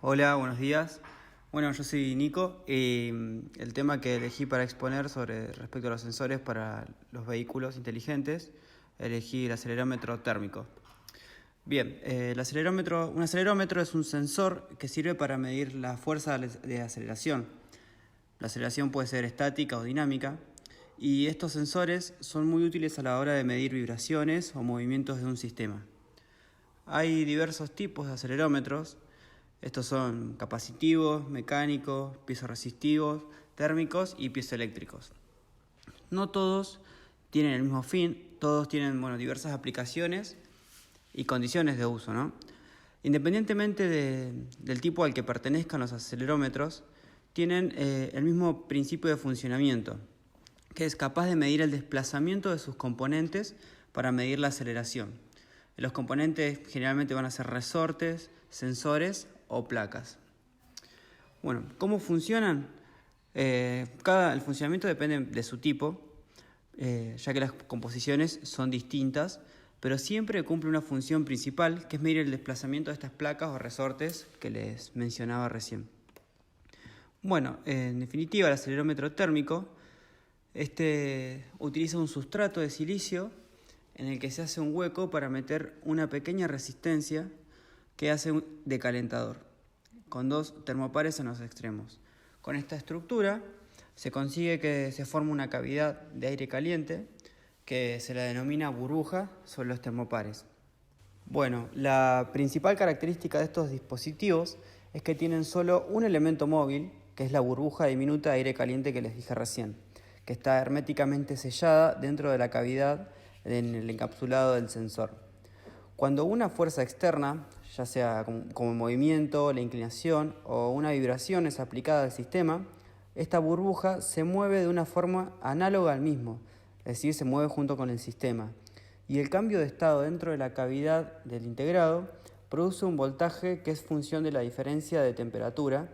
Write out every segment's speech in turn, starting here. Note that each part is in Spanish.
Hola, buenos días. Bueno, yo soy Nico y el tema que elegí para exponer respecto a los sensores para los vehículos inteligentes, elegí el acelerómetro térmico. Bien, un acelerómetro es un sensor que sirve para medir la fuerza de aceleración. La aceleración puede ser estática o dinámica y estos sensores son muy útiles a la hora de medir vibraciones o movimientos de un sistema. Hay diversos tipos de acelerómetros. Estos son capacitivos, mecánicos, piezoresistivos, térmicos y piezoeléctricos. No todos tienen el mismo fin, todos tienen diversas aplicaciones y condiciones de uso, ¿no? Independientemente del tipo al que pertenezcan los acelerómetros, tienen el mismo principio de funcionamiento, que es capaz de medir el desplazamiento de sus componentes para medir la aceleración. Los componentes generalmente van a ser resortes, sensores o placas. Bueno, ¿cómo funcionan? El funcionamiento depende de su tipo, ya que las composiciones son distintas, pero siempre cumple una función principal, que es medir el desplazamiento de estas placas o resortes que les mencionaba recién. Bueno, en definitiva, el acelerómetro térmico utiliza un sustrato de silicio en el que se hace un hueco para meter una pequeña resistencia que hace de calentador, con dos termopares en los extremos. Con esta estructura se consigue que se forme una cavidad de aire caliente que se la denomina burbuja sobre los termopares. Bueno, la principal característica de estos dispositivos es que tienen solo un elemento móvil, que es la burbuja diminuta de aire caliente que les dije recién, que está herméticamente sellada dentro de la cavidad en el encapsulado del sensor. Cuando una fuerza externa, ya sea como el movimiento, la inclinación o una vibración es aplicada al sistema, esta burbuja se mueve de una forma análoga al mismo, es decir, se mueve junto con el sistema. Y el cambio de estado dentro de la cavidad del integrado produce un voltaje que es función de la diferencia de temperatura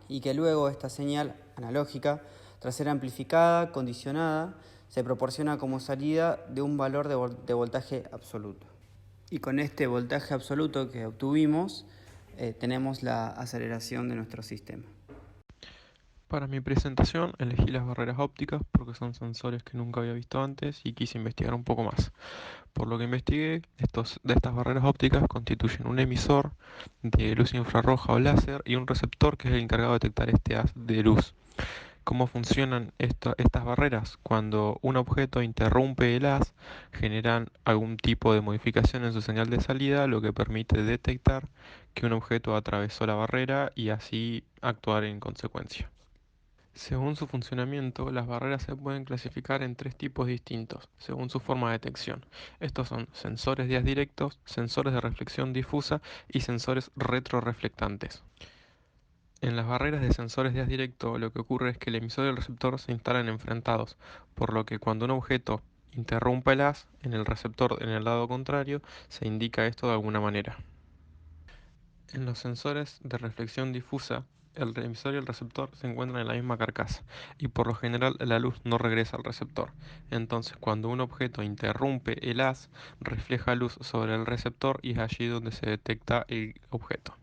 y que luego esta señal analógica, tras ser amplificada, condicionada, se proporciona como salida de un valor de voltaje absoluto. Y con este voltaje absoluto que obtuvimos, tenemos la aceleración de nuestro sistema. Para mi presentación elegí las barreras ópticas porque son sensores que nunca había visto antes y quise investigar un poco más. Por lo que investigué, de estas barreras ópticas constituyen un emisor de luz infrarroja o láser y un receptor que es el encargado de detectar este haz de luz. ¿Cómo funcionan estas barreras? Cuando un objeto interrumpe el haz, generan algún tipo de modificación en su señal de salida, lo que permite detectar que un objeto atravesó la barrera y así actuar en consecuencia. Según su funcionamiento, las barreras se pueden clasificar en tres tipos distintos, según su forma de detección. Estos son sensores de haz directos, sensores de reflexión difusa y sensores retroreflectantes. En las barreras de sensores de haz directo, lo que ocurre es que el emisor y el receptor se instalan enfrentados, por lo que cuando un objeto interrumpe el haz en el receptor en el lado contrario, se indica esto de alguna manera. En los sensores de reflexión difusa, el emisor y el receptor se encuentran en la misma carcasa y por lo general la luz no regresa al receptor. Entonces, cuando un objeto interrumpe el haz, refleja luz sobre el receptor y es allí donde se detecta el objeto.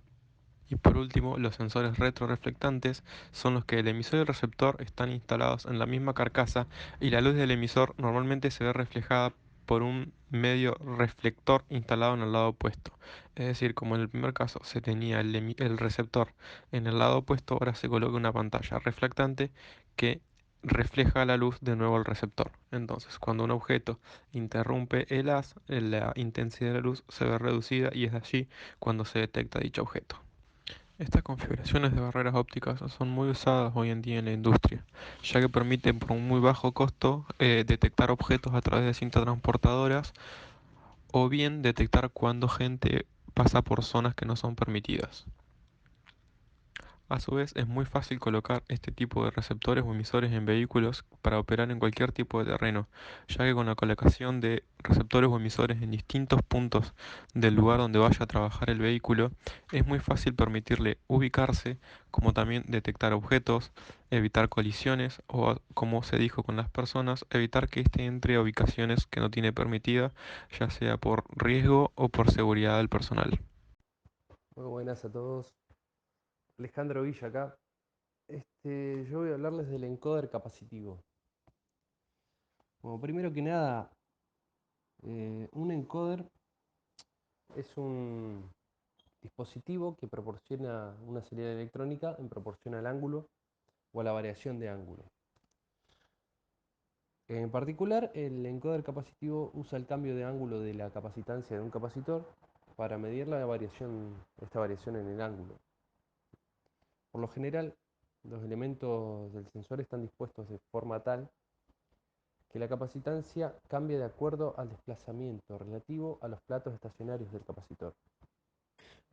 Y por último, los sensores retroreflectantes son los que el emisor y el receptor están instalados en la misma carcasa y la luz del emisor normalmente se ve reflejada por un medio reflector instalado en el lado opuesto. Es decir, como en el primer caso se tenía el receptor en el lado opuesto, ahora se coloca una pantalla reflectante que refleja la luz de nuevo al receptor. Entonces, cuando un objeto interrumpe el haz, la intensidad de la luz se ve reducida y es allí cuando se detecta dicho objeto. Estas configuraciones de barreras ópticas son muy usadas hoy en día en la industria, ya que permiten por un muy bajo costo detectar objetos a través de cintas transportadoras o bien detectar cuando gente pasa por zonas que no son permitidas. A su vez, es muy fácil colocar este tipo de receptores o emisores en vehículos para operar en cualquier tipo de terreno, ya que con la colocación de receptores o emisores en distintos puntos del lugar donde vaya a trabajar el vehículo, es muy fácil permitirle ubicarse, como también detectar objetos, evitar colisiones o, como se dijo con las personas, evitar que éste entre a ubicaciones que no tiene permitida, ya sea por riesgo o por seguridad del personal. Muy buenas a todos. Alejandro Villa acá. Yo voy a hablarles del encoder capacitivo. Bueno, primero que nada, un encoder es un dispositivo que proporciona una salida electrónica en proporción al ángulo o a la variación de ángulo. En particular, el encoder capacitivo usa el cambio de ángulo de la capacitancia de un capacitor para medir esta variación en el ángulo. Por lo general, los elementos del sensor están dispuestos de forma tal que la capacitancia cambia de acuerdo al desplazamiento relativo a los platos estacionarios del capacitor.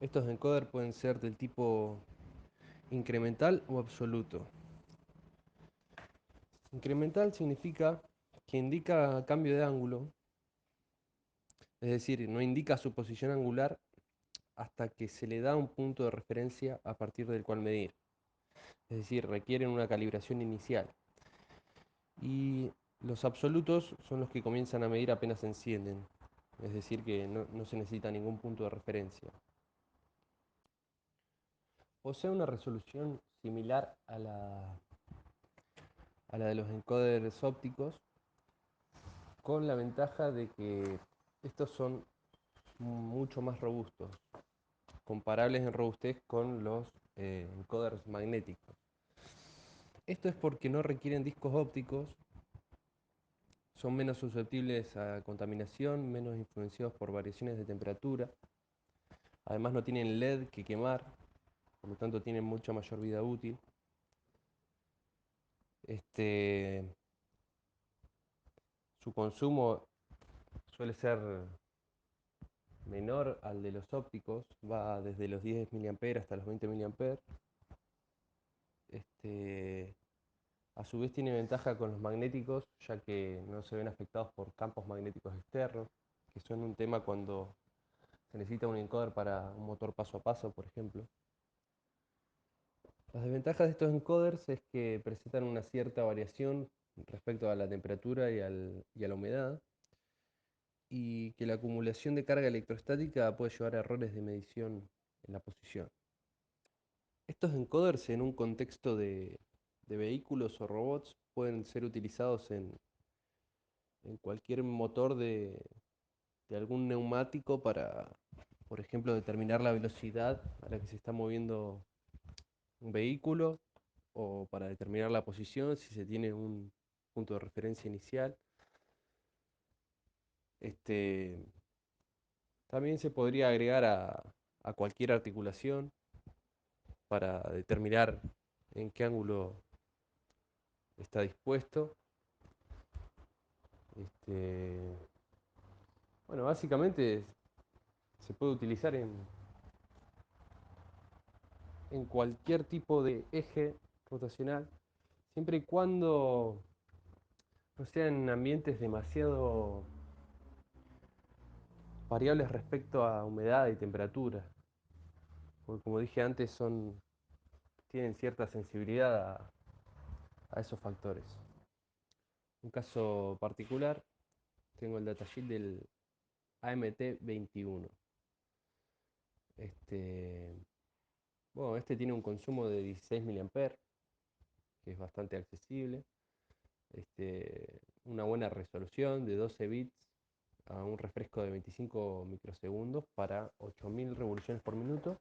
Estos encoders pueden ser del tipo incremental o absoluto. Incremental significa que indica cambio de ángulo, es decir, no indica su posición angular hasta que se le da un punto de referencia a partir del cual medir. Es decir, requieren una calibración inicial. Y los absolutos son los que comienzan a medir apenas se encienden, es decir, que no se necesita ningún punto de referencia. Posee una resolución similar a la de los encoders ópticos, con la ventaja de que estos son mucho más robustos, comparables en robustez con los encoders magnéticos. Esto es porque no requieren discos ópticos, son menos susceptibles a contaminación, menos influenciados por variaciones de temperatura. Además no tienen LED que quemar, por lo tanto tienen mucha mayor vida útil. Su consumo suele ser menor al de los ópticos, va desde los 10 mA hasta los 20 mA. A su vez tiene ventaja con los magnéticos, ya que no se ven afectados por campos magnéticos externos, que son un tema cuando se necesita un encoder para un motor paso a paso, por ejemplo. Las desventajas de estos encoders es que presentan una cierta variación respecto a la temperatura y a la humedad, y que la acumulación de carga electrostática puede llevar a errores de medición en la posición. Estos encoders en un contexto de vehículos o robots pueden ser utilizados en cualquier motor de algún neumático para, por ejemplo, determinar la velocidad a la que se está moviendo un vehículo, o para determinar la posición si se tiene un punto de referencia inicial. También se podría agregar a cualquier articulación para determinar en qué ángulo está dispuesto. Bueno, básicamente se puede utilizar en cualquier tipo de eje rotacional, siempre y cuando no sean ambientes demasiado variables respecto a humedad y temperatura, porque como dije antes, tienen cierta sensibilidad a esos factores. Un caso particular, tengo el datasheet del AMT21. Este tiene un consumo de 16 mA, que es bastante accesible. Una buena resolución de 12 bits a un refresco de 25 microsegundos para 8000 revoluciones por minuto.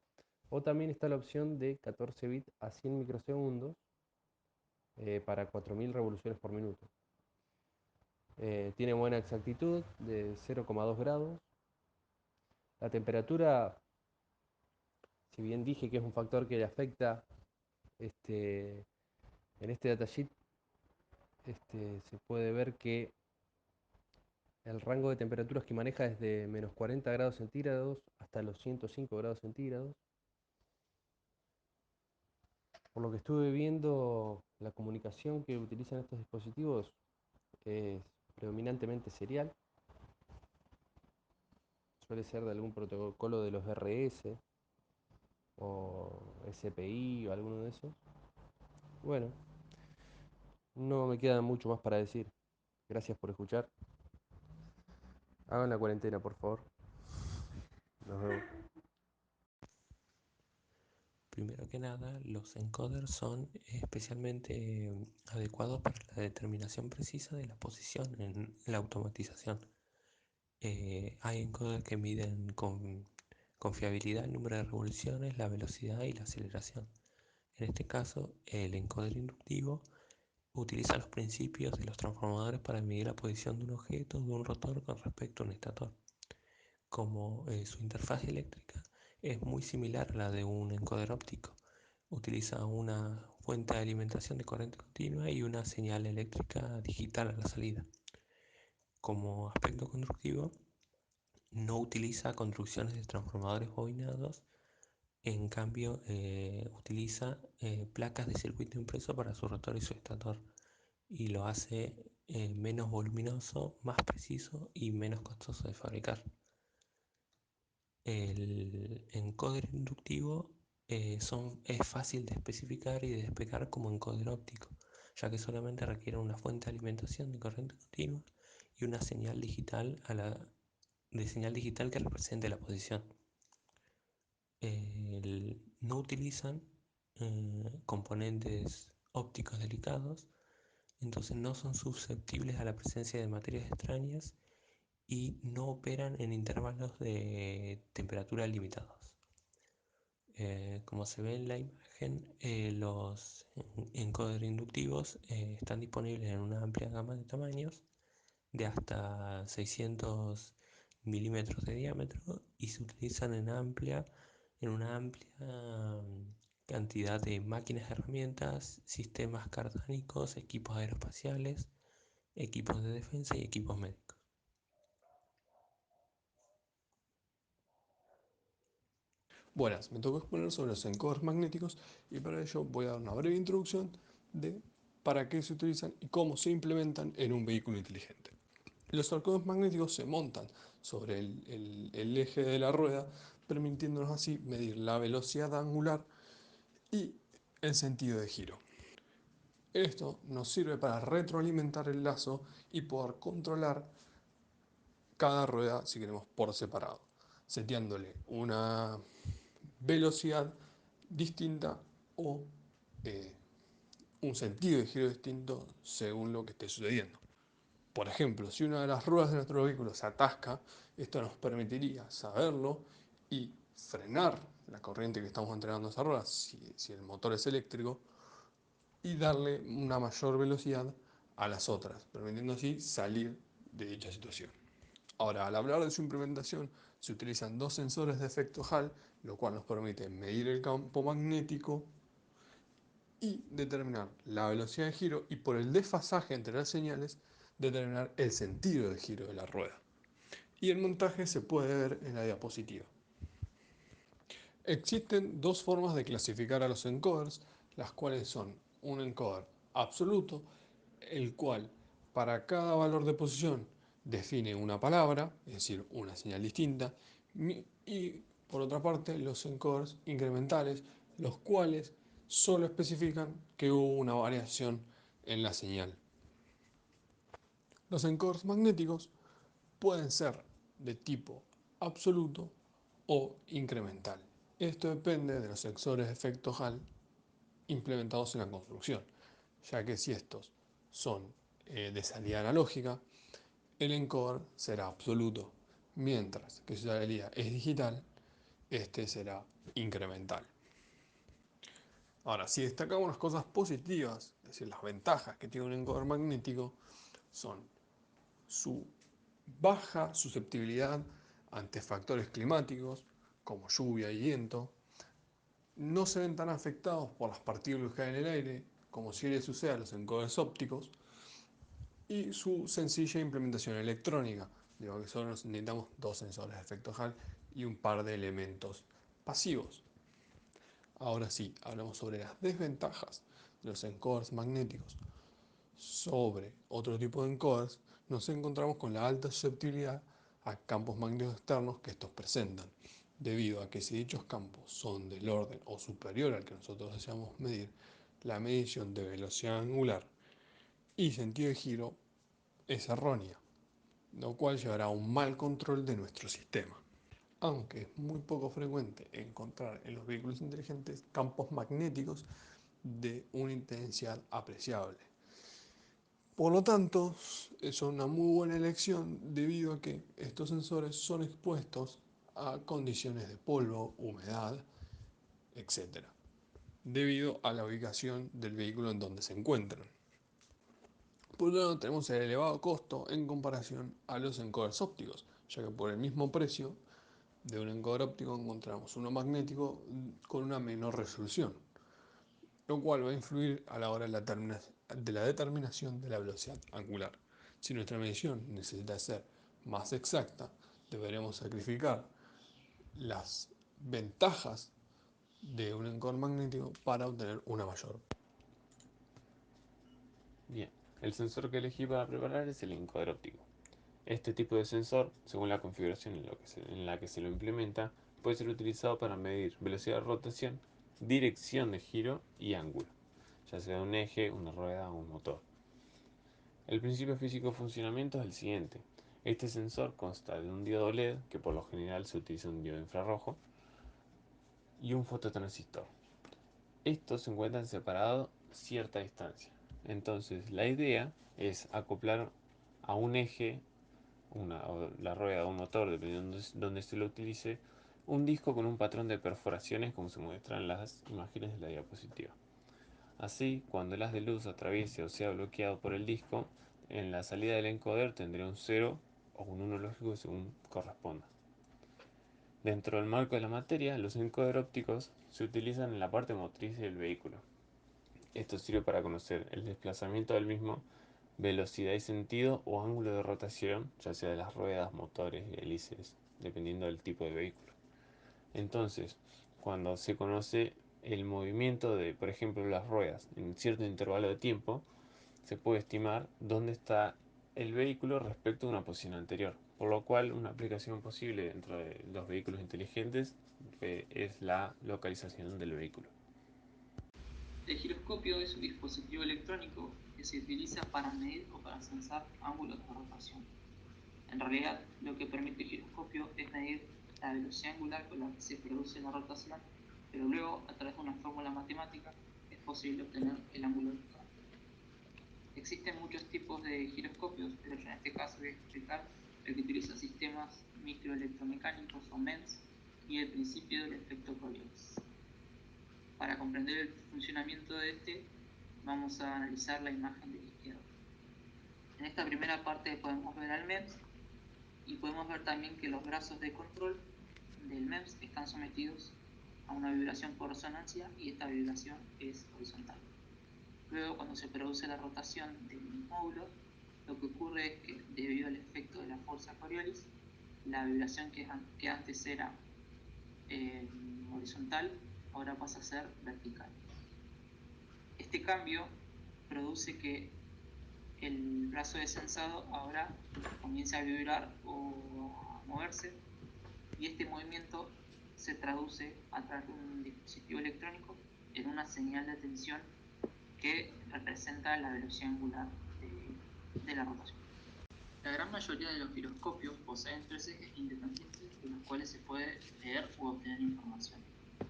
O también está la opción de 14 bits a 100 microsegundos para 4000 revoluciones por minuto. Tiene buena exactitud de 0,2 grados. La temperatura, si bien dije que es un factor que le afecta, en este datasheet se puede ver que el rango de temperaturas que maneja es de menos 40 grados centígrados hasta los 105 grados centígrados. Por lo que estuve viendo, la comunicación que utilizan estos dispositivos es predominantemente serial. Suele ser de algún protocolo de los RS o SPI o alguno de esos. Bueno, no me queda mucho más para decir. Gracias por escuchar. Hagan la cuarentena, por favor. Nos vemos. Primero que nada, los encoders son especialmente adecuados para la determinación precisa de la posición en la automatización. Hay encoders que miden con fiabilidad el número de revoluciones, la velocidad y la aceleración. En este caso, el encoder inductivo utiliza los principios de los transformadores para medir la posición de un objeto, de un rotor con respecto a un estator. Como su interfaz eléctrica es muy similar a la de un encoder óptico, utiliza una fuente de alimentación de corriente continua y una señal eléctrica digital a la salida. Como aspecto constructivo, no utiliza construcciones de transformadores bobinados, en cambio utiliza placas de circuito impreso para su rotor y su estator, y lo hace menos voluminoso, más preciso y menos costoso de fabricar. El encoder inductivo es fácil de especificar y de despegar como encoder óptico, ya que solamente requiere una fuente de alimentación de corriente continua y una señal digital, señal digital que represente la posición. No utilizan componentes ópticos delicados, entonces no son susceptibles a la presencia de materias extrañas y no operan en intervalos de temperatura limitados. Como se ve en la imagen, los encoders inductivos están disponibles en una amplia gama de tamaños, de hasta 600 milímetros de diámetro, y se utilizan en una amplia cantidad de máquinas, herramientas, sistemas cardánicos, equipos aeroespaciales, equipos de defensa y equipos médicos. Buenas, me tocó exponer sobre los encoders magnéticos y para ello voy a dar una breve introducción de para qué se utilizan y cómo se implementan en un vehículo inteligente. Los encoders magnéticos se montan sobre el eje de la rueda, permitiéndonos así medir la velocidad angular y el sentido de giro. Esto nos sirve para retroalimentar el lazo y poder controlar cada rueda, si queremos, por separado, seteándole una velocidad distinta o eh, un sentido de giro distinto según lo que esté sucediendo. Por ejemplo, si una de las ruedas de nuestro vehículo se atasca, esto nos permitiría saberlo y frenar la corriente que estamos entregando a esa rueda, si el motor es eléctrico, y darle una mayor velocidad a las otras, permitiendo así salir de dicha situación. Ahora, al hablar de su implementación, se utilizan dos sensores de efecto Hall, lo cual nos permite medir el campo magnético y determinar la velocidad de giro y por el desfasaje entre las señales, determinar el sentido de giro de la rueda. Y el montaje se puede ver en la diapositiva. Existen dos formas de clasificar a los encoders, las cuales son un encoder absoluto, el cual para cada valor de posición define una palabra, es decir, una señal distinta, y por otra parte los encoders incrementales, los cuales solo especifican que hubo una variación en la señal. Los encoders magnéticos pueden ser de tipo absoluto o incremental. Esto depende de los sensores de efecto Hall implementados en la construcción, ya que si estos son de salida analógica, el encoder será absoluto, mientras que si su salida es digital, este será incremental. Ahora, si destacamos las cosas positivas, es decir, las ventajas que tiene un encoder magnético, son su baja susceptibilidad ante factores climáticos como lluvia y viento, no se ven tan afectados por las partículas que hay en el aire como si le sucede a los encoders ópticos, y su sencilla implementación electrónica, digo que solo necesitamos dos sensores de efecto Hall y un par de elementos pasivos. Ahora sí, hablamos sobre las desventajas de los encoders magnéticos sobre otro tipo de encoders. Nos encontramos con la alta susceptibilidad a campos magnéticos externos que estos presentan, debido a que si dichos campos son del orden o superior al que nosotros deseamos medir, la medición de velocidad angular y sentido de giro es errónea, lo cual llevará a un mal control de nuestro sistema. aunque es muy poco frecuente encontrar en los vehículos inteligentes campos magnéticos de una intensidad apreciable. Por lo tanto, es una muy buena elección debido a que estos sensores son expuestos a condiciones de polvo, humedad, etc., debido a la ubicación del vehículo en donde se encuentran. Por otro lado, tenemos el elevado costo en comparación a los encoders ópticos, ya que por el mismo precio de un encoder óptico encontramos uno magnético con una menor resolución, lo cual va a influir a la hora de la determinación de la velocidad angular. Si nuestra medición necesita ser más exacta, deberemos sacrificar las ventajas de un encoder magnético para obtener una mayor. Bien, el sensor que elegí para preparar es el encoder óptico. Este tipo de sensor, según la configuración en la que se lo implementa, puede ser utilizado para medir velocidad de rotación, dirección de giro y ángulo, ya sea un eje, una rueda o un motor. El principio físico de funcionamiento es el siguiente. Este sensor consta de un diodo LED, que por lo general se utiliza un diodo infrarrojo, y un fototransistor. Estos se encuentran separados a cierta distancia. Entonces la idea es acoplar a un eje, o la rueda o un motor, dependiendo de donde se lo utilice, un disco con un patrón de perforaciones como se muestra en las imágenes de la diapositiva. Así, cuando el haz de luz atraviese o sea bloqueado por el disco, en la salida del encoder tendría un 0 o un 1 lógico según corresponda. Dentro del marco de la materia, los encoders ópticos se utilizan en la parte motriz del vehículo. Esto sirve para conocer el desplazamiento del mismo, velocidad y sentido o ángulo de rotación, ya sea de las ruedas, motores y hélices, dependiendo del tipo de vehículo. Entonces, cuando se conoce el movimiento de, por ejemplo, las ruedas en cierto intervalo de tiempo, se puede estimar dónde está el vehículo respecto a una posición anterior. Por lo cual, una aplicación posible dentro de los vehículos inteligentes es la localización del vehículo. El giroscopio es un dispositivo electrónico que se utiliza para medir o para sensar ángulos de rotación. En realidad, lo que permite el giroscopio es medir la velocidad angular con la que se produce la rotación, pero luego, a través de una fórmula matemática, es posible obtener el ángulo total. Existen muchos tipos de giroscopios, pero yo en este caso voy a explicar el que utiliza sistemas microelectromecánicos o MEMS y el principio del efecto Coriolis. Para comprender el funcionamiento de este, vamos a analizar la imagen de la izquierda. En esta primera parte podemos ver al MEMS y podemos ver también que los brazos de control del MEMS están sometidos a una vibración por resonancia y esta vibración es horizontal. Luego, cuando se produce la rotación del módulo, lo que ocurre es que debido al efecto de la fuerza Coriolis, la vibración que antes era horizontal ahora pasa a ser vertical. Este cambio produce que el brazo desensado ahora comience a vibrar o a moverse, y este movimiento se traduce a través de un dispositivo electrónico en una señal de tensión que representa la velocidad angular de la rotación. La gran mayoría de los giroscopios poseen tres ejes independientes de los cuales se puede leer u obtener información,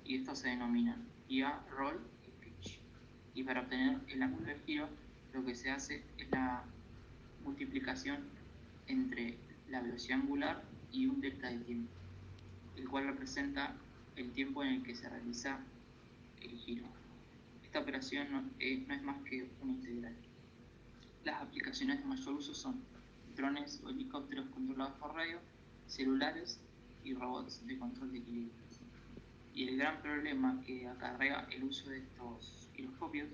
y estos se denominan guía, roll y pitch. Y para obtener el ángulo de giro, lo que se hace es la multiplicación entre la velocidad angular y un delta de tiempo, el cual representa el tiempo en el que se realiza el giro. Esta operación no es más que una integral. Las aplicaciones de mayor uso son drones o helicópteros controlados por radio, celulares y robots de control de equilibrio. Y el gran problema que acarrea el uso de estos giroscopios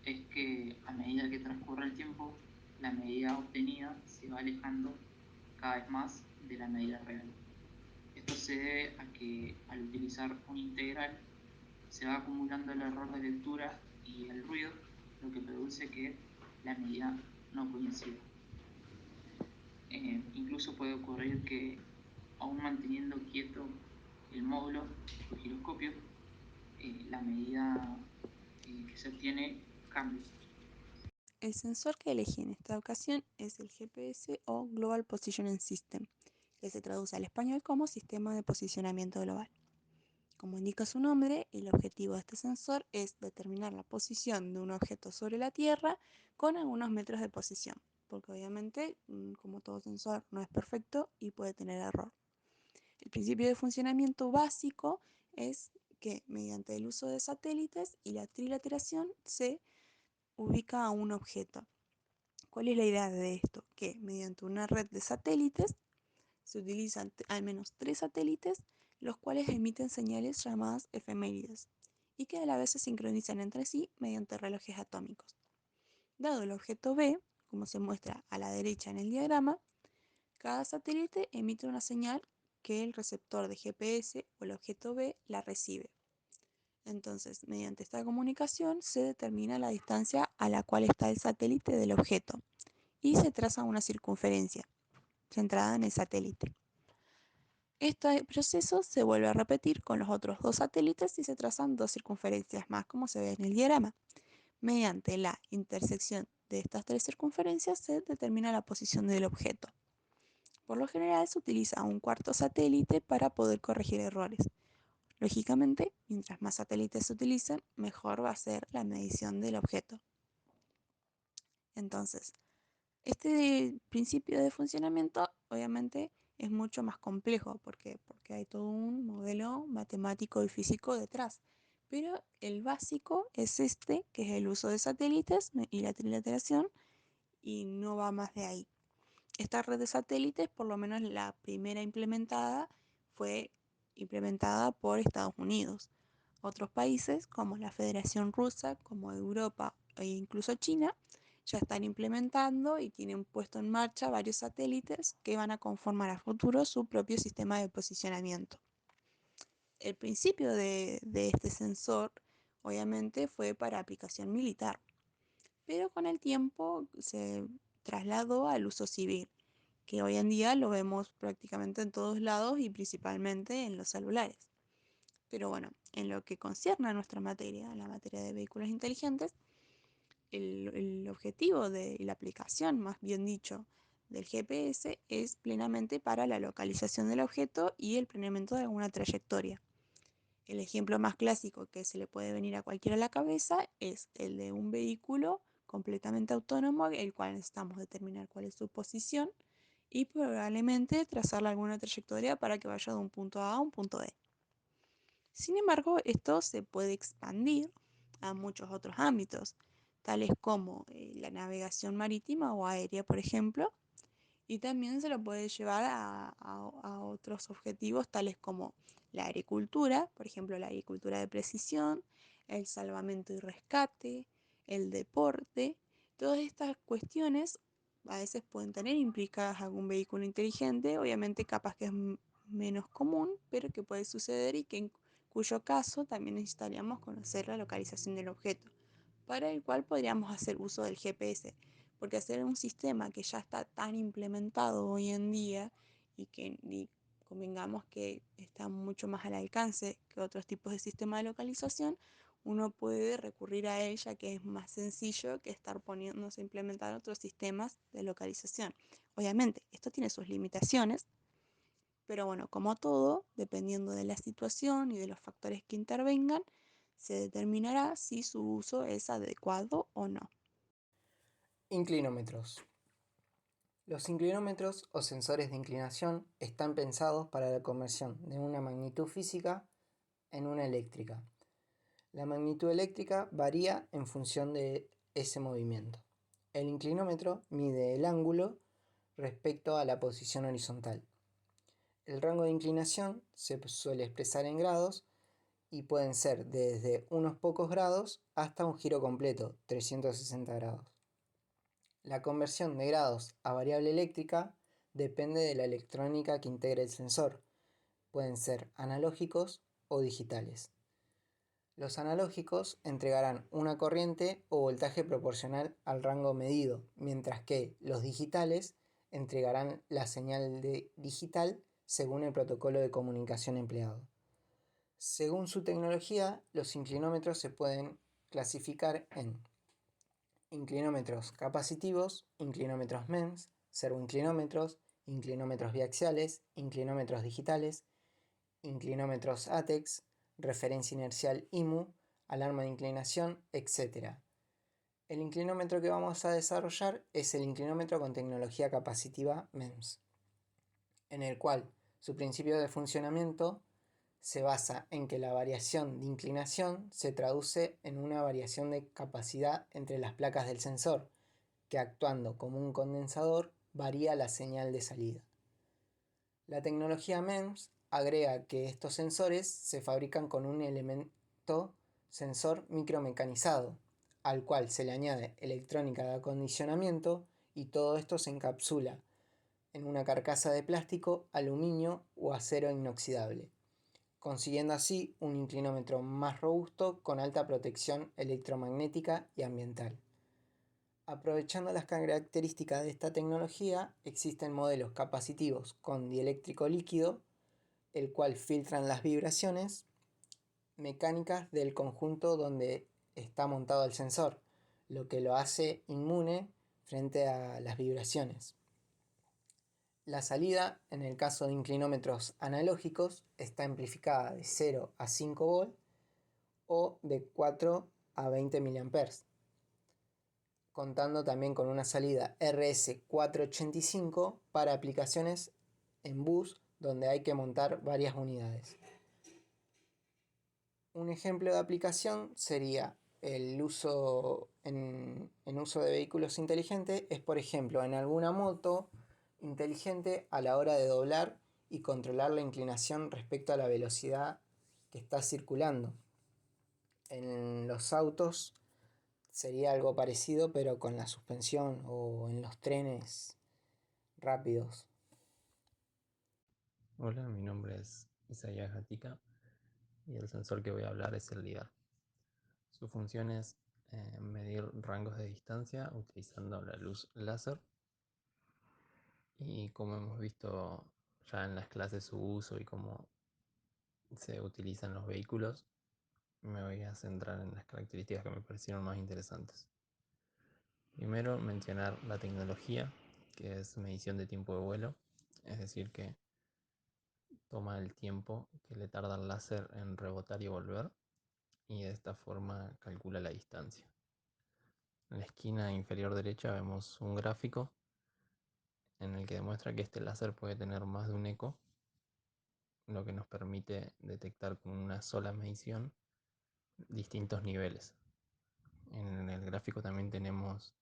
es que a medida que transcurre el tiempo, la medida obtenida se va alejando cada vez más de la medida real. Esto se debe a que al utilizar un integral se va acumulando el error de lectura y el ruido, lo que produce que la medida no coincida. Incluso puede ocurrir que, aún manteniendo quieto el módulo o giroscopio, la medida que se obtiene cambie. El sensor que elegí en esta ocasión es el GPS o Global Positioning System. que se traduce al español como Sistema de Posicionamiento Global. Como indica su nombre, el objetivo de este sensor es determinar la posición de un objeto sobre la Tierra con algunos metros de posición, porque obviamente, como todo sensor, no es perfecto y puede tener error. El principio de funcionamiento básico es que mediante el uso de satélites y la trilateración se ubica a un objeto. ¿Cuál es la idea de esto? Que mediante una red de satélites se utilizan al menos 3 satélites, los cuales emiten señales llamadas efemérides y que a la vez se sincronizan entre sí mediante relojes atómicos. Dado el objeto B, como se muestra a la derecha en el diagrama, cada satélite emite una señal que el receptor de GPS o el objeto B la recibe. Entonces, mediante esta comunicación se determina la distancia a la cual está el satélite del objeto y se traza una circunferencia centrada en el satélite. Este proceso se vuelve a repetir con los otros 2 satélites y se trazan 2 circunferencias más, como se ve en el diagrama. Mediante la intersección de estas 3 circunferencias se determina la posición del objeto. Por lo general se utiliza un cuarto satélite para poder corregir errores. Lógicamente, mientras más satélites se utilicen, mejor va a ser la medición del objeto. Entonces, este principio de funcionamiento obviamente es mucho más complejo porque hay todo un modelo matemático y físico detrás. Pero el básico es este, que es el uso de satélites y la trilateración, y no va más de ahí. Esta red de satélites, por lo menos la primera implementada, fue implementada por Estados Unidos. Otros países, como la Federación Rusa, como Europa e incluso China, ya están implementando y tienen puesto en marcha varios satélites que van a conformar a futuro su propio sistema de posicionamiento. El principio de este sensor, obviamente, fue para aplicación militar, pero con el tiempo se trasladó al uso civil, que hoy en día lo vemos prácticamente en todos lados y principalmente en los celulares. Pero bueno, en lo que concierne a nuestra materia, la materia de vehículos inteligentes, el objetivo de la aplicación, más bien dicho, del GPS es plenamente para la localización del objeto y el planeamiento de alguna trayectoria. El ejemplo más clásico que se le puede venir a cualquiera a la cabeza es el de un vehículo completamente autónomo, el cual necesitamos determinar cuál es su posición y probablemente trazarle alguna trayectoria para que vaya de un punto A a un punto B. Sin embargo, esto se puede expandir a muchos otros ámbitos, tales como la navegación marítima o aérea, por ejemplo, y también se lo puede llevar a otros objetivos, tales como la agricultura, por ejemplo, la agricultura de precisión, el salvamento y rescate, el deporte. Todas estas cuestiones a veces pueden tener implicadas algún vehículo inteligente, obviamente capaz que es menos común, pero que puede suceder y que en cuyo caso también necesitaríamos conocer la localización del objeto, para el cual podríamos hacer uso del GPS, porque hacer un sistema que ya está tan implementado hoy en día y convengamos que está mucho más al alcance que otros tipos de sistemas de localización, uno puede recurrir a él ya que es más sencillo que estar poniéndose a implementar otros sistemas de localización. Obviamente, esto tiene sus limitaciones, pero bueno, como todo, dependiendo de la situación y de los factores que intervengan, se determinará si su uso es adecuado o no. Inclinómetros. Los inclinómetros o sensores de inclinación están pensados para la conversión de una magnitud física en una eléctrica. La magnitud eléctrica varía en función de ese movimiento. El inclinómetro mide el ángulo respecto a la posición horizontal. El rango de inclinación se suele expresar en grados y pueden ser desde unos pocos grados hasta un giro completo, 360 grados. La conversión de grados a variable eléctrica depende de la electrónica que integre el sensor. Pueden ser analógicos o digitales. Los analógicos entregarán una corriente o voltaje proporcional al rango medido, mientras que los digitales entregarán la señal digital según el protocolo de comunicación empleado. Según su tecnología, los inclinómetros se pueden clasificar en inclinómetros capacitivos, inclinómetros MEMS, servoinclinómetros, inclinómetros biaxiales, inclinómetros digitales, inclinómetros ATEX, referencia inercial IMU, alarma de inclinación, etc. El inclinómetro que vamos a desarrollar es el inclinómetro con tecnología capacitiva MEMS, en el cual su principio de funcionamiento se basa en que la variación de inclinación se traduce en una variación de capacidad entre las placas del sensor, que actuando como un condensador varía la señal de salida. La tecnología MEMS agrega que estos sensores se fabrican con un elemento sensor micromecanizado, al cual se le añade electrónica de acondicionamiento y todo esto se encapsula en una carcasa de plástico, aluminio o acero inoxidable, consiguiendo así un inclinómetro más robusto con alta protección electromagnética y ambiental. Aprovechando las características de esta tecnología, existen modelos capacitivos con dieléctrico líquido, el cual filtran las vibraciones mecánicas del conjunto donde está montado el sensor, lo que lo hace inmune frente a las vibraciones. La salida, en el caso de inclinómetros analógicos, está amplificada de 0 a 5 volt o de 4 a 20 mA, contando también con una salida RS485 para aplicaciones en bus donde hay que montar varias unidades. Un ejemplo de aplicación sería el uso en uso de vehículos inteligentes, es por ejemplo en alguna moto inteligente a la hora de doblar y controlar la inclinación respecto a la velocidad que está circulando. En los autos sería algo parecido, pero con la suspensión, o en los trenes rápidos. Hola, mi nombre es Isaías Gatica y el sensor que voy a hablar es el LIDAR. Su función es medir rangos de distancia utilizando la luz láser, y como hemos visto ya en las clases su uso y cómo se utilizan los vehículos, me voy a centrar en las características que me parecieron más interesantes. Primero, mencionar la tecnología, que es medición de tiempo de vuelo, es decir que toma el tiempo que le tarda el láser en rebotar y volver, y de esta forma calcula la distancia. En la esquina inferior derecha vemos un gráfico en el que demuestra que este láser puede tener más de un eco, lo que nos permite detectar con una sola medición distintos niveles. En el gráfico también tenemos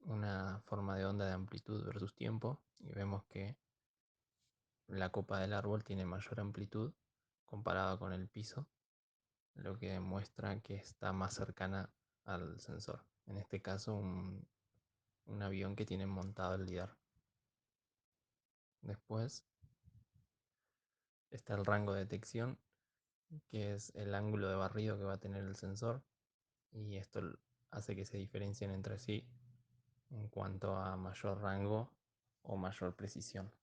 una forma de onda de amplitud versus tiempo, y vemos que la copa del árbol tiene mayor amplitud comparada con el piso, lo que demuestra que está más cercana al sensor. En este caso, un avión que tiene montado el LIDAR. Después está el rango de detección, que es el ángulo de barrido que va a tener el sensor, y esto hace que se diferencien entre sí en cuanto a mayor rango o mayor precisión.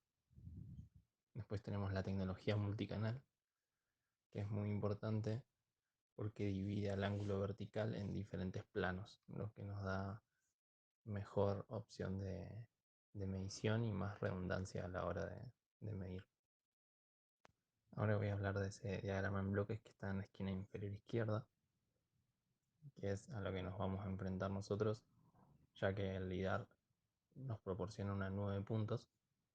Después tenemos la tecnología multicanal, que es muy importante porque divide el ángulo vertical en diferentes planos, lo que nos da mejor opción de medición y más redundancia a la hora de medir. Ahora voy a hablar de ese diagrama en bloques que está en la esquina inferior izquierda, que es a lo que nos vamos a enfrentar nosotros, ya que el LIDAR nos proporciona una nube de puntos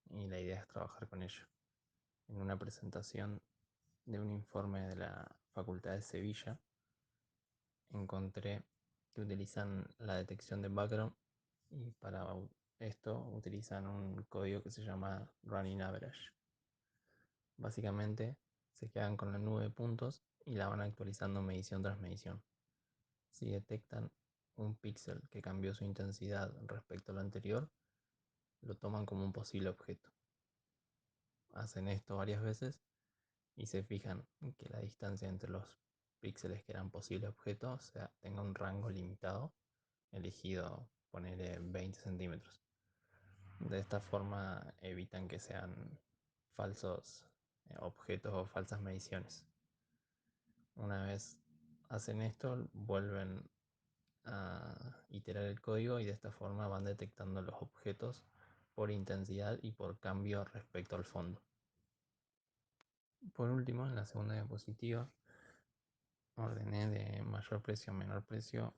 y la idea es trabajar con ello. En una presentación de un informe de la Facultad de Sevilla, encontré que utilizan la detección de background, y para esto utilizan un código que se llama Running Average. Básicamente se quedan con la nube de puntos y la van actualizando medición tras medición. Si detectan un píxel que cambió su intensidad respecto a lo anterior, lo toman como un posible objeto. Hacen esto varias veces y se fijan que la distancia entre los píxeles que eran posibles objetos tenga un rango limitado, elegido, ponerle 20 centímetros. De esta forma evitan que sean falsos objetos o falsas mediciones. Una vez hacen esto, vuelven a iterar el código y de esta forma van detectando los objetos por intensidad y por cambio respecto al fondo. Por último, en la segunda diapositiva, ordené de mayor precio a menor precio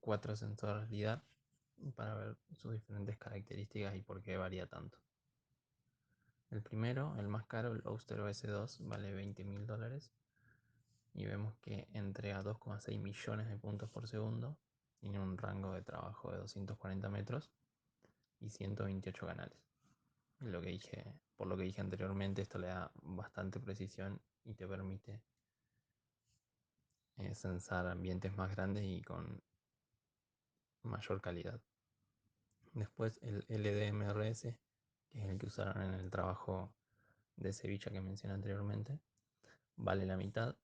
4 sensores LIDAR para ver sus diferentes características y por qué varía tanto. El primero, el más caro, el Ouster OS2, vale $20.000 y vemos que entrega 2,6 millones de puntos por segundo, tiene un rango de trabajo de 240 metros y 128 canales. Por lo que dije anteriormente, esto le da bastante precisión y te permite sensar ambientes más grandes y con mayor calidad. Después el LDMRS, que es el que usaron en el trabajo de Sevilla que mencioné anteriormente, vale la mitad,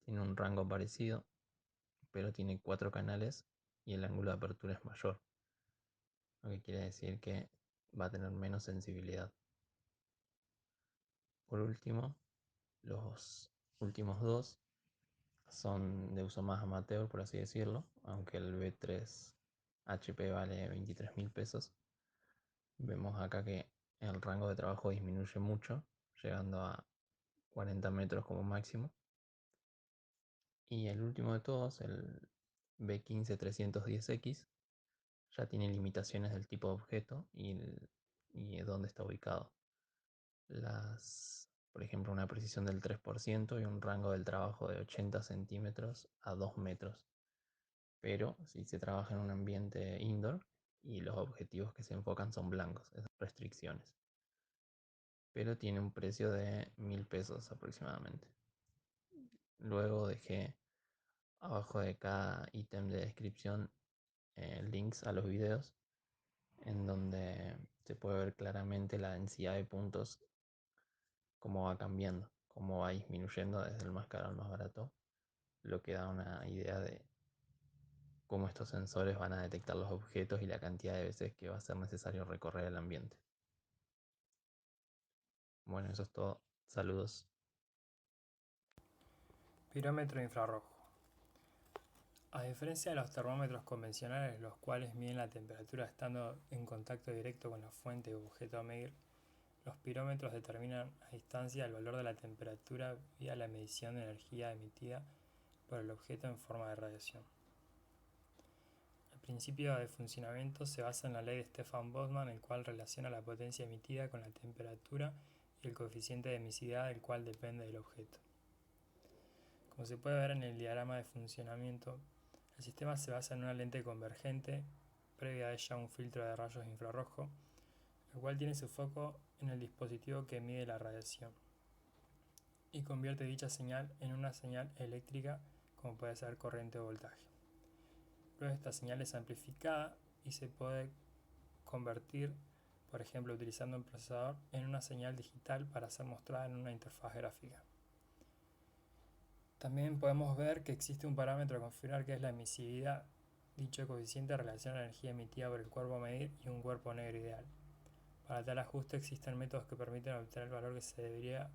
tiene un rango parecido, pero tiene 4 canales y el ángulo de apertura es mayor, lo que quiere decir que va a tener menos sensibilidad. Por último, los últimos dos son de uso más amateur, por así decirlo, aunque el B3 HP vale 23.000 pesos. Vemos acá que el rango de trabajo disminuye mucho, llegando a 40 metros como máximo. Y el último de todos, el B15-310X, ya tiene limitaciones del tipo de objeto y dónde está ubicado. Por ejemplo, una precisión del 3% y un rango del trabajo de 80 centímetros a 2 metros. Pero si se trabaja en un ambiente indoor y los objetivos que se enfocan son blancos, esas restricciones. Pero tiene un precio de 1.000 pesos aproximadamente. Luego dejé abajo de cada ítem de descripción links a los videos en donde se puede ver claramente la densidad de puntos, cómo va cambiando, cómo va disminuyendo desde el más caro al más barato, lo que da una idea de cómo estos sensores van a detectar los objetos y la cantidad de veces que va a ser necesario recorrer el ambiente. Bueno, eso es todo. Saludos. Pirómetro infrarrojo. A diferencia de los termómetros convencionales, los cuales miden la temperatura estando en contacto directo con la fuente o objeto a medir, los pirómetros determinan a distancia el valor de la temperatura vía la medición de energía emitida por el objeto en forma de radiación. El principio de funcionamiento se basa en la ley de Stefan Boltzmann, el cual relaciona la potencia emitida con la temperatura y el coeficiente de emisividad del cual depende del objeto. Como se puede ver en el diagrama de funcionamiento, el sistema se basa en una lente convergente, previa a ella un filtro de rayos infrarrojo, el cual tiene su foco en el dispositivo que mide la radiación y convierte dicha señal en una señal eléctrica, como puede ser corriente o voltaje. Luego esta señal es amplificada y se puede convertir, por ejemplo utilizando un procesador, en una señal digital para ser mostrada en una interfaz gráfica. También podemos ver que existe un parámetro a configurar que es la emisividad. Dicho coeficiente relaciona la energía emitida por el cuerpo a medir y un cuerpo negro ideal. Para tal ajuste existen métodos que permiten obtener el valor que se debería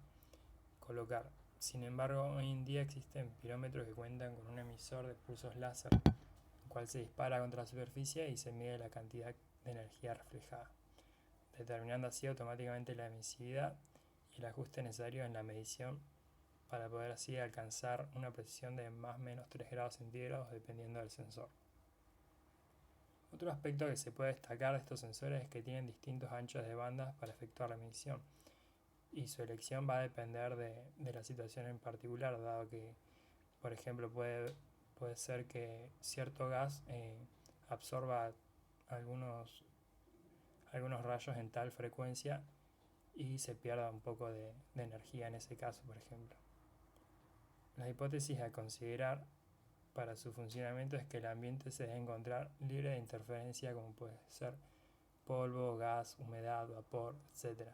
colocar. Sin embargo, hoy en día existen pirómetros que cuentan con un emisor de pulsos láser, el cual se dispara contra la superficie y se mide la cantidad de energía reflejada, determinando así automáticamente la emisividad y el ajuste necesario en la medición para poder así alcanzar una precisión de más o menos 3 grados centígrados dependiendo del sensor. Otro aspecto que se puede destacar de estos sensores es que tienen distintos anchos de bandas para efectuar la medición, y su elección va a depender de la situación en particular, dado que, por ejemplo, puede ser que cierto gas absorba algunos rayos en tal frecuencia y se pierda un poco de energía en ese caso, por ejemplo. Las hipótesis a considerar para su funcionamiento es que el ambiente se debe encontrar libre de interferencia, como puede ser polvo, gas, humedad, vapor, etc.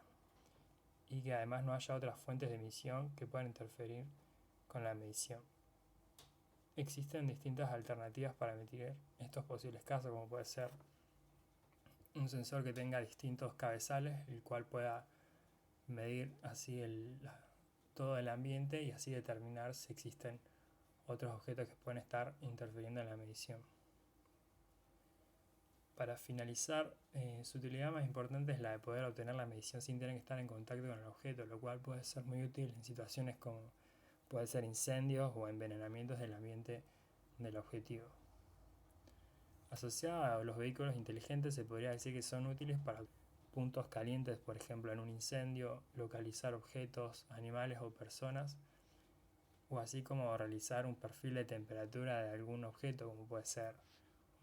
Y que además no haya otras fuentes de emisión que puedan interferir con la medición. Existen distintas alternativas para medir estos posibles casos, como puede ser un sensor que tenga distintos cabezales, el cual pueda medir así todo el ambiente y así determinar si existen otros objetos que pueden estar interfiriendo en la medición. Para finalizar, su utilidad más importante es la de poder obtener la medición sin tener que estar en contacto con el objeto, lo cual puede ser muy útil en situaciones como puede ser incendios o envenenamientos del ambiente del objetivo. Asociada a los vehículos inteligentes, se podría decir que son útiles para puntos calientes, por ejemplo en un incendio, localizar objetos, animales o personas, o así como realizar un perfil de temperatura de algún objeto, como puede ser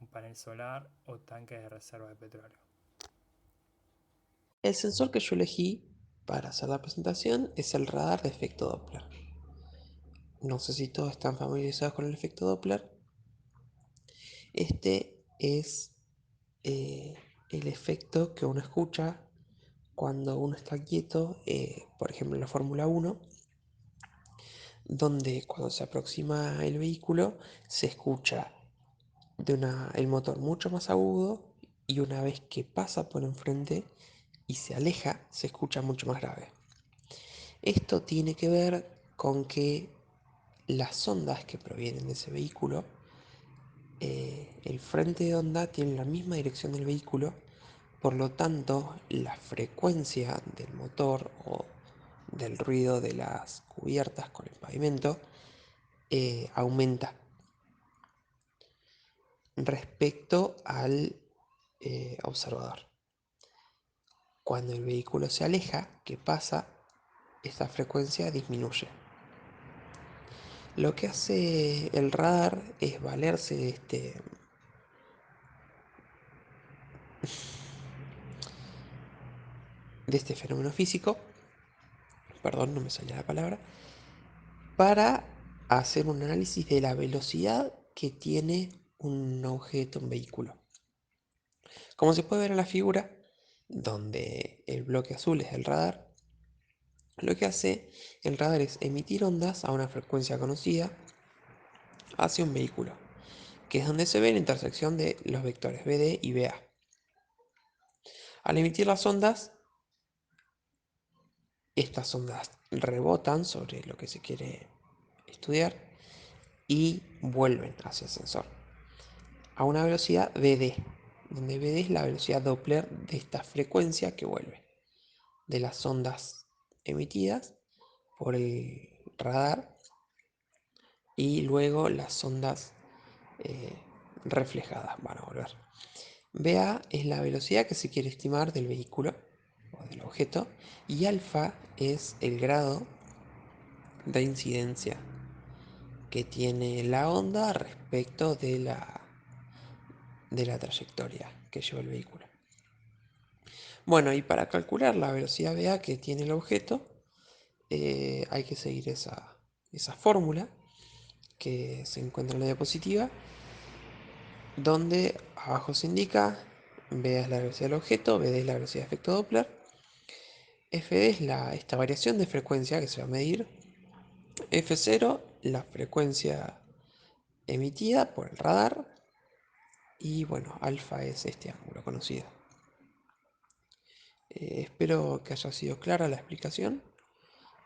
un panel solar o tanque de reserva de petróleo. El sensor que yo elegí para hacer la presentación es el radar de efecto Doppler. No sé si todos están familiarizados con el efecto Doppler. Este es el efecto que uno escucha cuando uno está quieto, por ejemplo en la Fórmula 1, donde cuando se aproxima el vehículo se escucha el motor mucho más agudo, y una vez que pasa por enfrente y se aleja, se escucha mucho más grave. Esto tiene que ver con que las ondas que provienen de ese vehículo, el frente de onda tiene la misma dirección del vehículo, por lo tanto la frecuencia del motor o del ruido de las cubiertas con el pavimento aumenta respecto al observador. Cuando el vehículo se aleja, ¿qué pasa? Esta frecuencia disminuye. Lo que hace el radar es valerse de este fenómeno físico, perdón, no me salía la palabra, para hacer un análisis de la velocidad que tiene un objeto, un vehículo. Como se puede ver en la figura, donde el bloque azul es el radar, lo que hace el radar es emitir ondas a una frecuencia conocida hacia un vehículo, que es donde se ve la intersección de los vectores BD y BA. Al emitir las ondas, estas ondas rebotan sobre lo que se quiere estudiar y vuelven hacia el sensor a una velocidad BD, donde BD es la velocidad Doppler de esta frecuencia que vuelve de las ondas emitidas por el radar y luego las ondas reflejadas van a volver. BA es la velocidad que se quiere estimar del vehículo o del objeto, y alfa es el grado de incidencia que tiene la onda respecto de la trayectoria que lleva el vehículo. Bueno, y para calcular la velocidad BA que tiene el objeto, hay que seguir esa fórmula que se encuentra en la diapositiva, donde abajo se indica BA es la velocidad del objeto, BD es la velocidad de efecto Doppler, FD es esta variación de frecuencia que se va a medir, F0 la frecuencia emitida por el radar, y bueno, alfa es este ángulo conocido. Espero que haya sido clara la explicación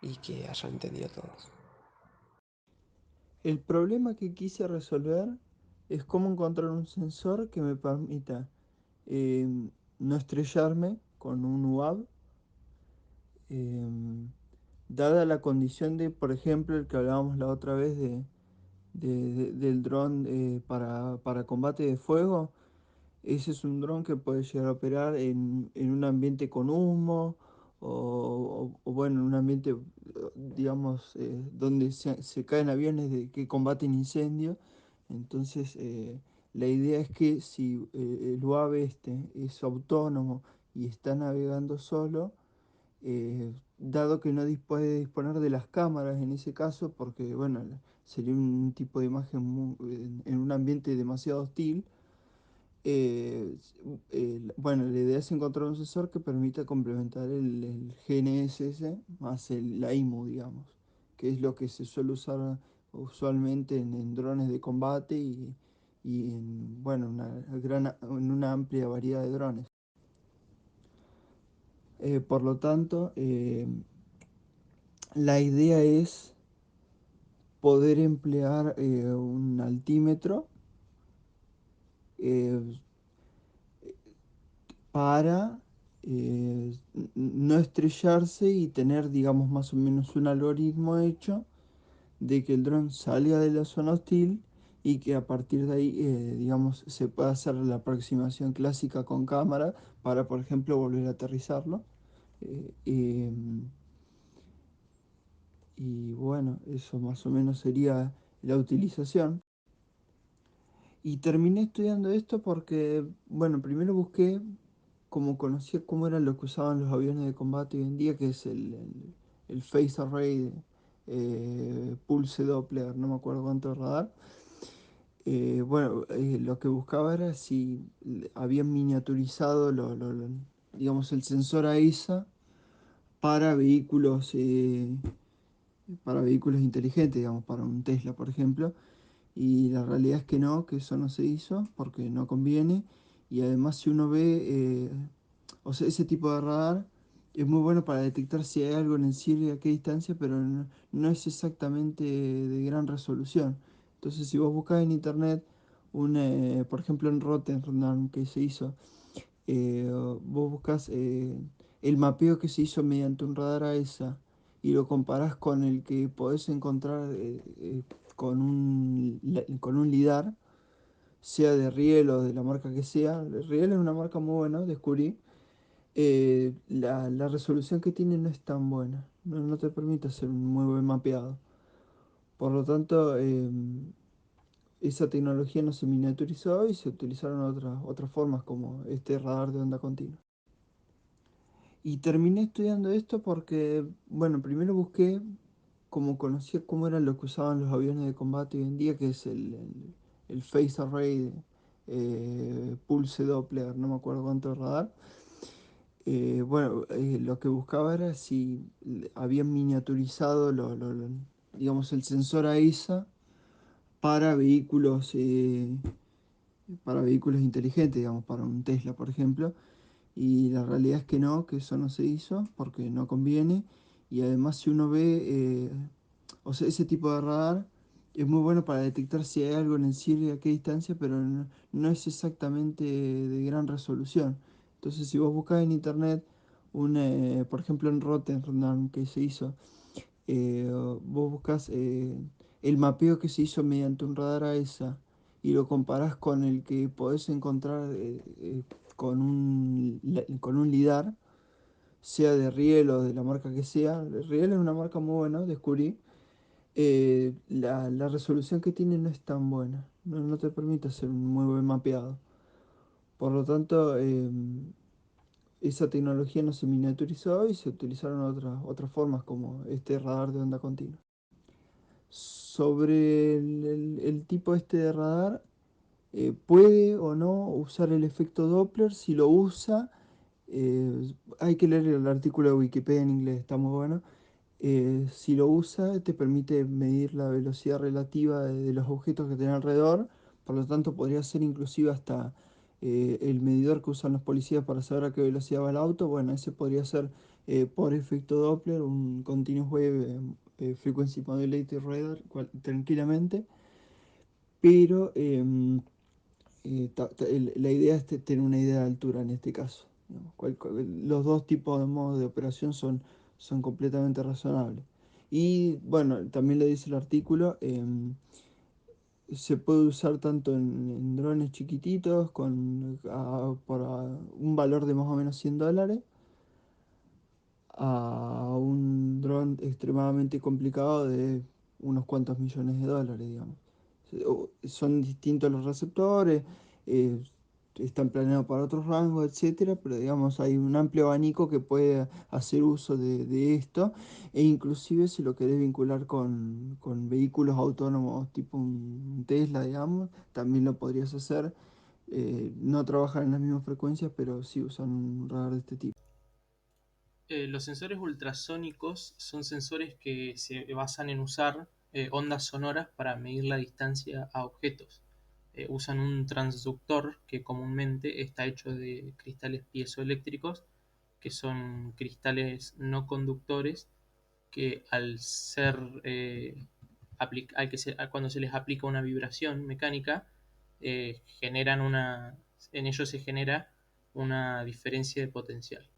y que hayan entendido todos. El problema que quise resolver es cómo encontrar un sensor que me permita no estrellarme con un UAV, dada la condición de, por ejemplo, el que hablábamos la otra vez del dron para combate de fuego. Ese es un dron que puede llegar a operar en un ambiente con humo o bueno, en un ambiente, digamos, donde se caen aviones que combaten incendios. Entonces, la idea es que si el UAV es autónomo y está navegando solo, dado que no puede disponer de las cámaras en ese caso, porque bueno, sería un tipo de imagen en un ambiente demasiado hostil. Bueno, la idea es encontrar un sensor que permita complementar el GNSS más la IMU, digamos, que es lo que se suele usar usualmente en drones de combate y en, bueno, en una amplia variedad de drones. Por lo tanto, la idea es poder emplear un altímetro, para no estrellarse y tener, digamos, más o menos un algoritmo hecho de que el dron salga de la zona hostil y que a partir de ahí, digamos, se pueda hacer la aproximación clásica con cámara para, por ejemplo, volver a aterrizarlo. Eh, em, y bueno, eso más o menos sería la utilización. Y terminé estudiando esto porque, bueno, primero busqué como conocía cómo era lo que usaban los aviones de combate hoy en día, que es el Phase Array, Pulse Doppler, no me acuerdo cuánto radar. Bueno, lo que buscaba era si habían miniaturizado digamos, el sensor AESA para para vehículos inteligentes, digamos, para un Tesla, por ejemplo. Y la realidad es que no, que eso no se hizo porque no conviene. Y además si uno ve, o sea, ese tipo de radar es muy bueno para detectar si hay algo en el cielo y a qué distancia, pero no es exactamente de gran resolución. Entonces si vos buscas en internet, por ejemplo en Rotterdam que se hizo, vos buscas el mapeo que se hizo mediante un radar AESA y lo comparás con el que podés encontrar con un LIDAR, sea de Riel o de la marca que sea. Riel es una marca muy buena, descubrí. La resolución que tiene no es tan buena, no te permite hacer un muy buen mapeado. Por lo tanto, esa tecnología no se miniaturizó y se utilizaron otras formas como este radar de onda continua. Y terminé estudiando esto porque, bueno, primero busqué como conocía cómo era lo que usaban los aviones de combate hoy en día, que es el Phase Array, Pulse Doppler, no me acuerdo cuánto radar. Bueno, lo que buscaba era si habían miniaturizado digamos, el sensor AESA para para vehículos inteligentes, digamos, para un Tesla, por ejemplo. Y la realidad es que no, que eso no se hizo porque no conviene. Y además si uno ve, o sea, ese tipo de radar es muy bueno para detectar si hay algo en el cielo y a qué distancia, pero no es exactamente de gran resolución. Entonces si vos buscas en internet, por ejemplo en Rotterdam que se hizo, vos buscas el mapeo que se hizo mediante un radar AESA y lo comparás con el que podés encontrar con un LIDAR, sea de Riel o de la marca que sea. Riel es una marca muy buena, descubrí. La resolución que tiene no es tan buena, no te permite hacer un muy buen mapeado. Por lo tanto, esa tecnología no se miniaturizó y se utilizaron otras formas como este radar de onda continua. Sobre el tipo este de radar, puede o no usar el efecto Doppler. Si lo usa, hay que leer el artículo de Wikipedia en inglés, está muy bueno. Si lo usa, te permite medir la velocidad relativa de los objetos que tiene alrededor. Por lo tanto, podría ser inclusive hasta el medidor que usan los policías para saber a qué velocidad va el auto. Bueno, ese podría ser por efecto Doppler, un Continuous Wave Frequency Modulated Radar, tranquilamente. Pero la idea es tener una idea de altura en este caso. Digamos, los dos tipos de modos de operación son completamente razonables. Y bueno, también le dice el artículo, se puede usar tanto en drones chiquititos por un valor de más o menos $100 a un dron extremadamente complicado de unos cuantos millones de dólares, digamos. Son distintos los receptores, eh, están planeados para otros rangos, etcétera, pero digamos hay un amplio abanico que puede hacer uso de esto, e inclusive si lo querés vincular con vehículos autónomos tipo un Tesla, digamos, también lo podrías hacer. No trabajan en las mismas frecuencias, pero sí usan un radar de este tipo. Los sensores ultrasónicos son sensores que se basan en usar ondas sonoras para medir la distancia a objetos. Usan un transductor que comúnmente está hecho de cristales piezoeléctricos, que son cristales no conductores que al ser cuando se les aplica una vibración mecánica, en ellos se genera una diferencia de potencial.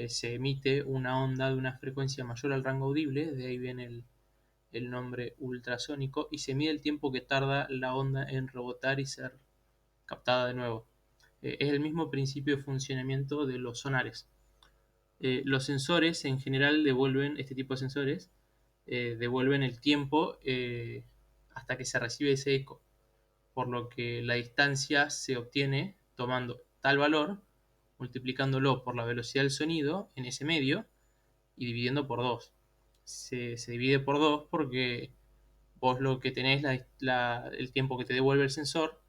Se emite una onda de una frecuencia mayor al rango audible, de ahí viene el nombre ultrasónico, y se mide el tiempo que tarda la onda en rebotar y ser captada de nuevo. Es el mismo principio de funcionamiento de los sonares. Los sensores en general devuelven, este tipo de sensores, devuelven el tiempo hasta que se recibe ese eco, por lo que la distancia se obtiene tomando tal valor, multiplicándolo por la velocidad del sonido en ese medio y dividiendo por 2. Se divide por 2 porque vos lo que tenés, el tiempo que te devuelve el sensor,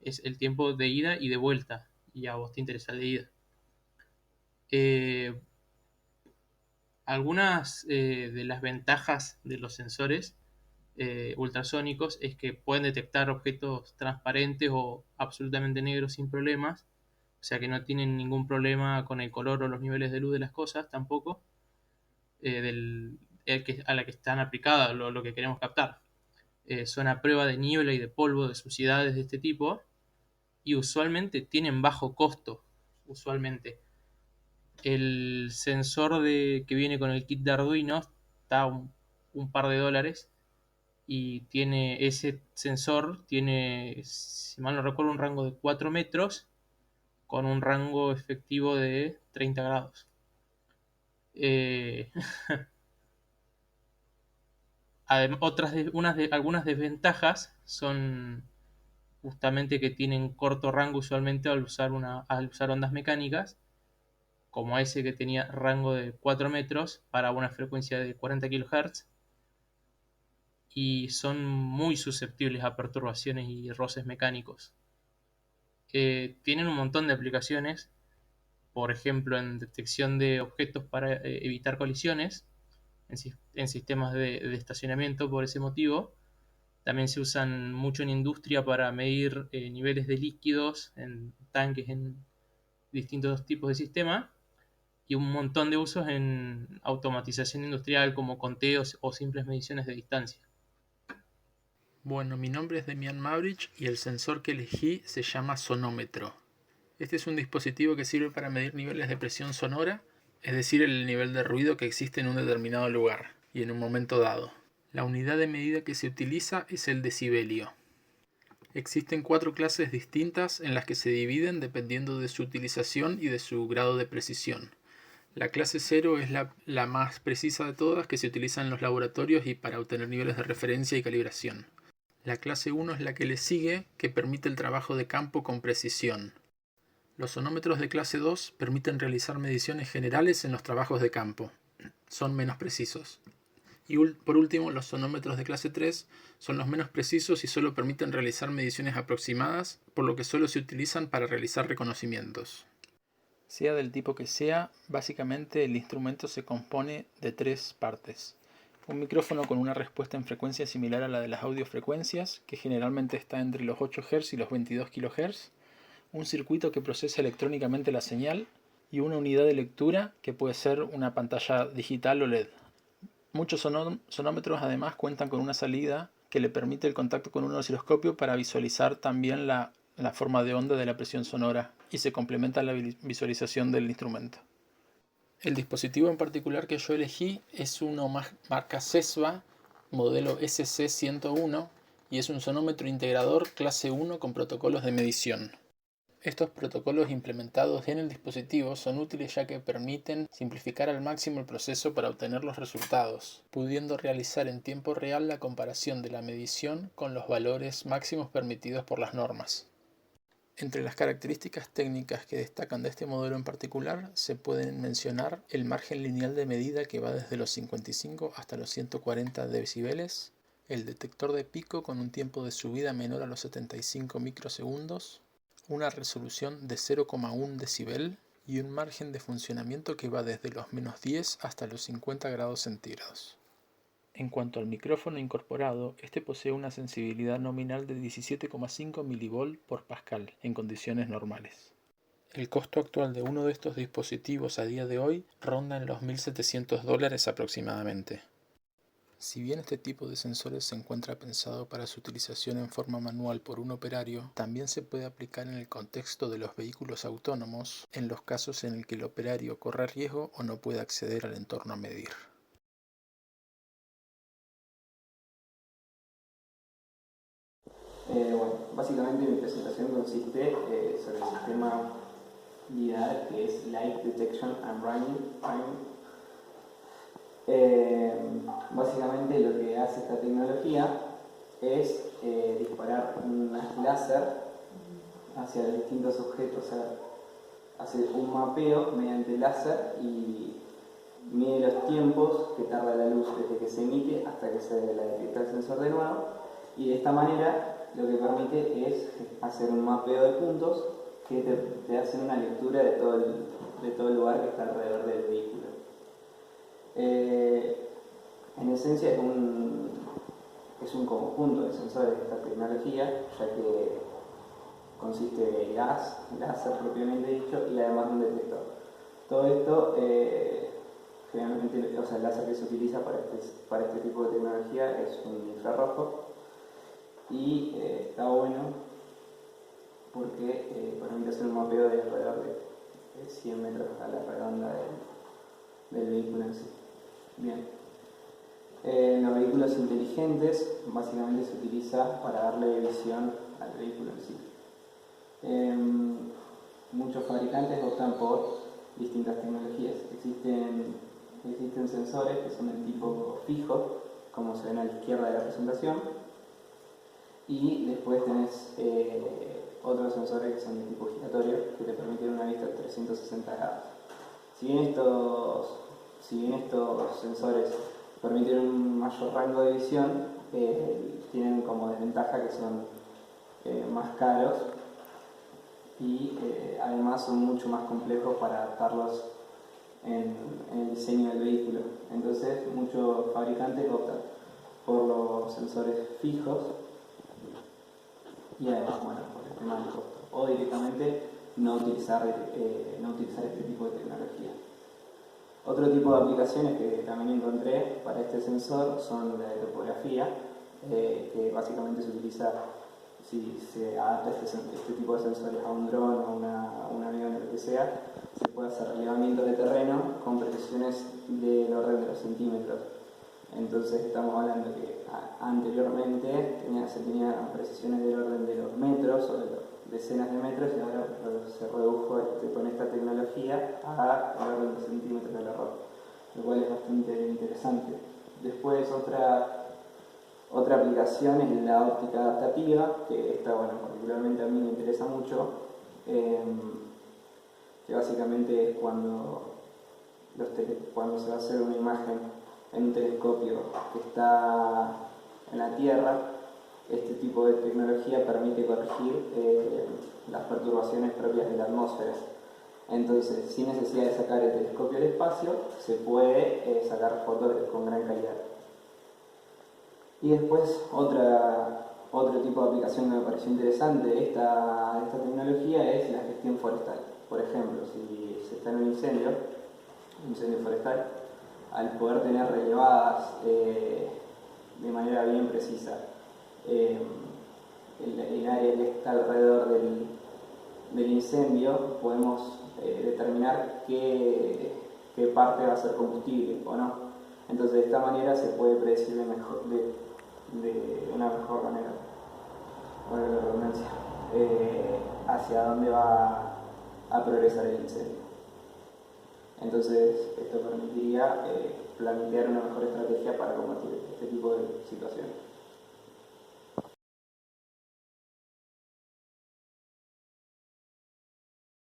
es el tiempo de ida y de vuelta, y a vos te interesa el de ida. Algunas de las ventajas de los sensores ultrasónicos es que pueden detectar objetos transparentes o absolutamente negros sin problemas, o sea que no tienen ningún problema con el color o los niveles de luz de las cosas tampoco, a la que están aplicadas lo que queremos captar. Son a prueba de niebla y de polvo, de suciedades de este tipo, y usualmente tienen bajo costo. Usualmente el sensor que viene con el kit de Arduino está un par de dólares, y ese sensor tiene, si mal no recuerdo, un rango de 4 metros con un rango efectivo de 30 grados. Algunas desventajas son justamente que tienen corto rango usualmente al usar ondas mecánicas, como ese que tenía rango de 4 metros para una frecuencia de 40 kHz, y son muy susceptibles a perturbaciones y roces mecánicos. Tienen un montón de aplicaciones, por ejemplo en detección de objetos para evitar colisiones, en sistemas de estacionamiento por ese motivo. También se usan mucho en industria para medir niveles de líquidos en tanques, en distintos tipos de sistemas, y un montón de usos en automatización industrial como conteos o simples mediciones de distancia. Bueno, mi nombre es Demian Mavrich y el sensor que elegí se llama sonómetro. Este es un dispositivo que sirve para medir niveles de presión sonora, es decir, el nivel de ruido que existe en un determinado lugar y en un momento dado. La unidad de medida que se utiliza es el decibelio. Existen 4 clases distintas en las que se dividen dependiendo de su utilización y de su grado de precisión. La clase 0 es la más precisa de todas, que se utiliza en los laboratorios y para obtener niveles de referencia y calibración. La clase 1 es la que le sigue, que permite el trabajo de campo con precisión. Los sonómetros de clase 2 permiten realizar mediciones generales en los trabajos de campo. Son menos precisos. Y por último, los sonómetros de clase 3 son los menos precisos y solo permiten realizar mediciones aproximadas, por lo que solo se utilizan para realizar reconocimientos. Sea del tipo que sea, básicamente el instrumento se compone de 3 partes. Un micrófono con una respuesta en frecuencia similar a la de las audiofrecuencias, que generalmente está entre los 8 Hz y los 22 kHz, un circuito que procesa electrónicamente la señal y una unidad de lectura que puede ser una pantalla digital o LED. Muchos sonómetros además cuentan con una salida que le permite el contacto con un osciloscopio para visualizar también la forma de onda de la presión sonora, y se complementa la visualización del instrumento. El dispositivo en particular que yo elegí es uno marca Cesva, modelo SC101, y es un sonómetro integrador clase 1 con protocolos de medición. Estos protocolos implementados en el dispositivo son útiles ya que permiten simplificar al máximo el proceso para obtener los resultados, pudiendo realizar en tiempo real la comparación de la medición con los valores máximos permitidos por las normas. Entre las características técnicas que destacan de este modelo en particular se pueden mencionar el margen lineal de medida que va desde los 55 hasta los 140 decibeles, el detector de pico con un tiempo de subida menor a los 75 microsegundos, una resolución de 0,1 decibel y un margen de funcionamiento que va desde los menos 10 hasta los 50 grados centígrados. En cuanto al micrófono incorporado, este posee una sensibilidad nominal de 17,5 mV por pascal en condiciones normales. El costo actual de uno de estos dispositivos a día de hoy ronda en los $1.700 aproximadamente. Si bien este tipo de sensores se encuentra pensado para su utilización en forma manual por un operario, también se puede aplicar en el contexto de los vehículos autónomos en los casos en el que el operario corre riesgo o no puede acceder al entorno a medir. Bueno, básicamente mi presentación consiste sobre el sistema LIDAR, que es Light Detection and Timing. Básicamente lo que hace esta tecnología es disparar un láser hacia los distintos objetos, o sea, hace un mapeo mediante láser y mide los tiempos que tarda la luz desde que se emite hasta que se la detecta el sensor de nuevo, y de esta manera lo que permite es hacer un mapeo de puntos que te hacen una lectura de todo el lugar que está alrededor del vehículo. En esencia es un conjunto de sensores de esta tecnología, ya que consiste de gas, láser propiamente dicho, y además un detector. Todo esto, generalmente, o sea, el láser que se utiliza para este tipo de tecnología es un infrarrojo, y está bueno porque permite hacer un mapeo de alrededor de 100 metros a la redonda del vehículo en sí. Bien. Los vehículos inteligentes básicamente se utiliza para darle visión al vehículo en sí. Muchos fabricantes optan por distintas tecnologías. Existen sensores que son del tipo fijo, como se ven a la izquierda de la presentación, y después tenés otros sensores que son de tipo giratorio, que te permiten una vista de 360 grados. Si bien estos sensores permiten un mayor rango de visión, tienen como desventaja que son más caros y además son mucho más complejos para adaptarlos en el diseño del vehículo. Entonces muchos fabricantes optan por los sensores fijos y además, bueno, por el tema del costo, o directamente no utilizar este tipo de tecnología. Otro tipo de aplicaciones que también encontré para este sensor son la de topografía, que básicamente se utiliza si se adapta este tipo de sensores a un dron o un avión o lo que sea. Se puede hacer relevamiento de terreno con precisiones del orden de los centímetros. Entonces estamos hablando que anteriormente se tenían precisiones del orden de los metros o de decenas de metros, y ahora se redujo con esta tecnología a el orden de centímetros del error, lo cual es bastante interesante. Después otra aplicación es la óptica adaptativa, que esta, bueno, particularmente a mí me interesa mucho, que básicamente es cuando se va a hacer una imagen en un telescopio que está en la Tierra. Este tipo de tecnología permite corregir las perturbaciones propias de la atmósfera. Entonces, sin necesidad de sacar el telescopio al espacio, se puede sacar fotos con gran calidad. Y después, otro tipo de aplicación que me pareció interesante de esta tecnología es la gestión forestal. Por ejemplo, si se está en un incendio forestal, al poder tener relevadas de manera bien precisa el área que está alrededor del incendio, podemos determinar qué parte va a ser combustible o no. Entonces, de esta manera se puede predecir de una mejor manera, bueno, la redundancia, hacia dónde va a progresar el incendio. Entonces, esto permitiría plantear una mejor estrategia para combatir este tipo de situaciones.